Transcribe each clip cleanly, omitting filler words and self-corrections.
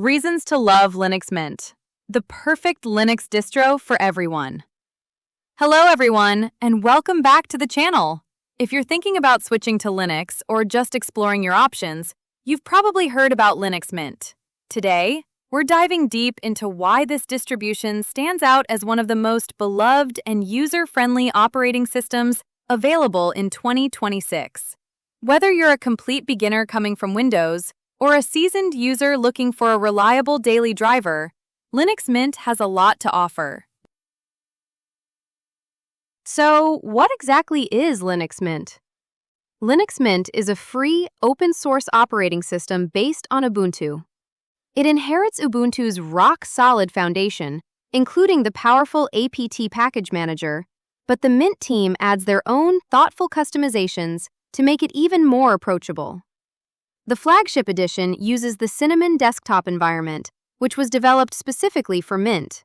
Reasons to love Linux Mint, the perfect Linux distro for everyone. Hello everyone, and welcome back to the channel. If you're thinking about switching to Linux or just exploring your options, you've probably heard about Linux Mint. Today, we're diving deep into why this distribution stands out as one of the most beloved and user-friendly operating systems available in 2026. Whether you're a complete beginner coming from Windows or a seasoned user looking for a reliable daily driver, Linux Mint has a lot to offer. So, what exactly is Linux Mint? Linux Mint is a free, open-source operating system based on Ubuntu. It inherits Ubuntu's rock-solid foundation, including the powerful apt package manager, but the Mint team adds their own thoughtful customizations to make it even more approachable. The flagship edition uses the Cinnamon desktop environment, which was developed specifically for Mint.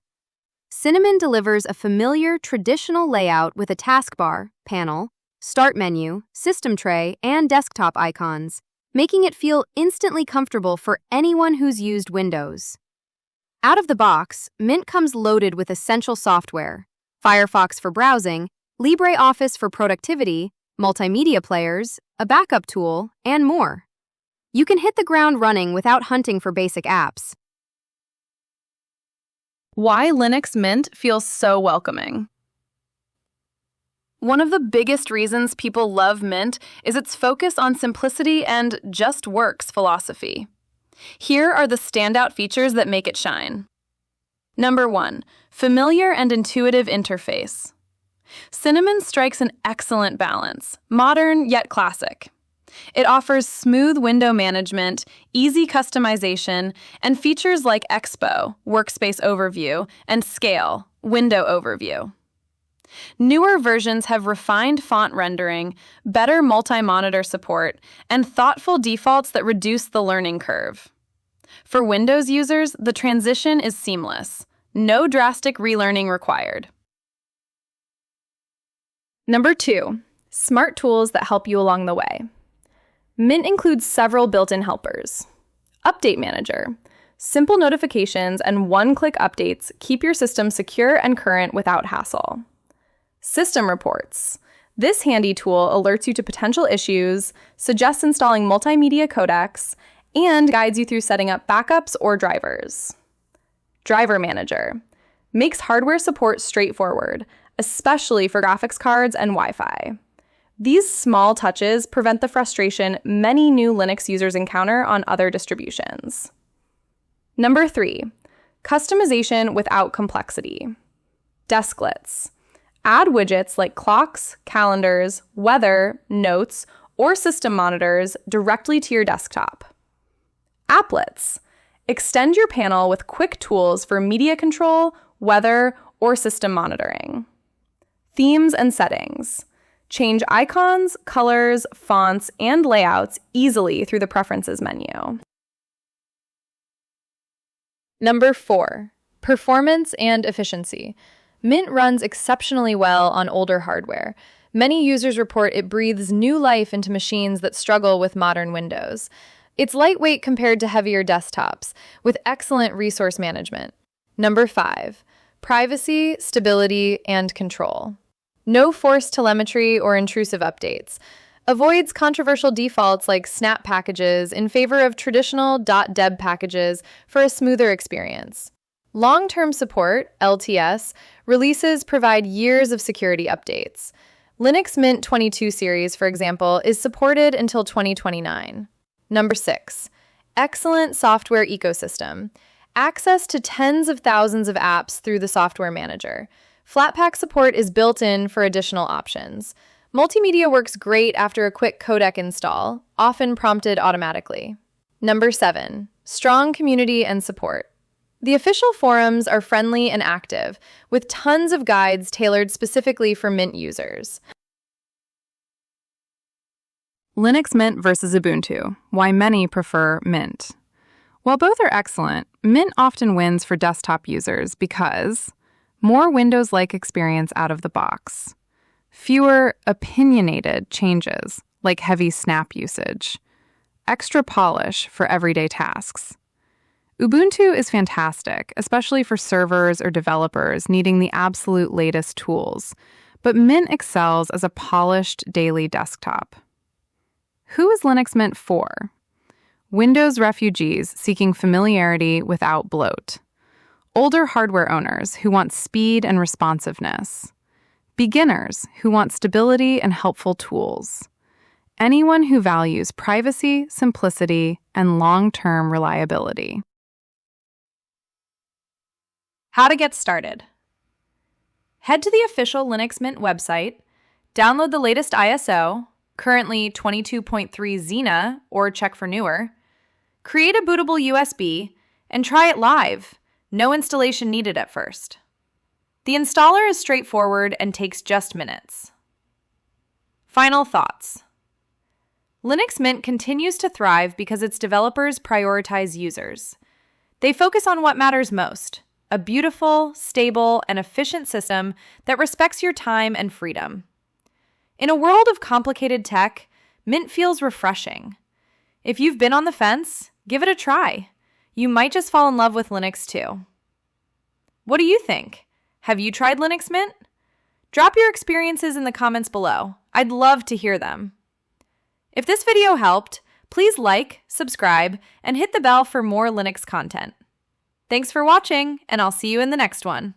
Cinnamon delivers a familiar, traditional layout with a taskbar, panel, start menu, system tray, and desktop icons, making it feel instantly comfortable for anyone who's used Windows. Out of the box, Mint comes loaded with essential software: Firefox for browsing, LibreOffice for productivity, multimedia players, a backup tool, and more. You can hit the ground running without hunting for basic apps. Why Linux Mint feels so welcoming. One of the biggest reasons people love Mint is its focus on simplicity and just works philosophy. Here are the standout features that make it shine. Number 1, familiar and intuitive interface. Cinnamon strikes an excellent balance, modern yet classic. It offers smooth window management, easy customization, and features like Expo, Workspace Overview, and Scale, Window Overview. Newer versions have refined font rendering, better multi-monitor support, and thoughtful defaults that reduce the learning curve. For Windows users, the transition is seamless. No drastic relearning required. Number 2, smart tools that help you along the way. Mint includes several built-in helpers. Update Manager. Simple notifications and one-click updates keep your system secure and current without hassle. System Reports. This handy tool alerts you to potential issues, suggests installing multimedia codecs, and guides you through setting up backups or drivers. Driver Manager. Makes hardware support straightforward, especially for graphics cards and Wi-Fi. These small touches prevent the frustration many new Linux users encounter on other distributions. Number 3, customization without complexity. Desklets. Add widgets like clocks, calendars, weather, notes, or system monitors directly to your desktop. Applets. Extend your panel with quick tools for media control, weather, or system monitoring. Themes and settings. Change icons, colors, fonts, and layouts easily through the Preferences menu. Number 4, performance and efficiency. Mint runs exceptionally well on older hardware. Many users report it breathes new life into machines that struggle with modern Windows. It's lightweight compared to heavier desktops, with excellent resource management. Number 5, privacy, stability, and control. No forced telemetry or intrusive updates. Avoids controversial defaults like snap packages in favor of traditional .deb packages for a smoother experience. Long-term support, LTS, releases provide years of security updates. Linux Mint 22 series, for example, is supported until 2029. Number 6, excellent software ecosystem. Access to tens of thousands of apps through the software manager. Flatpak support is built in for additional options. Multimedia works great after a quick codec install, often prompted automatically. Number 7, strong community and support. The official forums are friendly and active, with tons of guides tailored specifically for Mint users. Linux Mint versus Ubuntu, why many prefer Mint. While both are excellent, Mint often wins for desktop users because more Windows-like experience out of the box, fewer opinionated changes like heavy snap usage, extra polish for everyday tasks. Ubuntu is fantastic, especially for servers or developers needing the absolute latest tools, but Mint excels as a polished daily desktop. Who is Linux Mint for? Windows refugees seeking familiarity without bloat. Older hardware owners who want speed and responsiveness. Beginners who want stability and helpful tools. Anyone who values privacy, simplicity, and long-term reliability. How to get started. Head to the official Linux Mint website, download the latest ISO, currently 22.3 Zena, or check for newer, create a bootable USB, and try it live. No installation needed at first. The installer is straightforward and takes just minutes. Final thoughts. Linux Mint continues to thrive because its developers prioritize users. They focus on what matters most: a beautiful, stable, and efficient system that respects your time and freedom. In a world of complicated tech, Mint feels refreshing. If you've been on the fence, give it a try. You might just fall in love with Linux too. What do you think? Have you tried Linux Mint? Drop your experiences in the comments below. I'd love to hear them. If this video helped, please like, subscribe, and hit the bell for more Linux content. Thanks for watching, and I'll see you in the next one.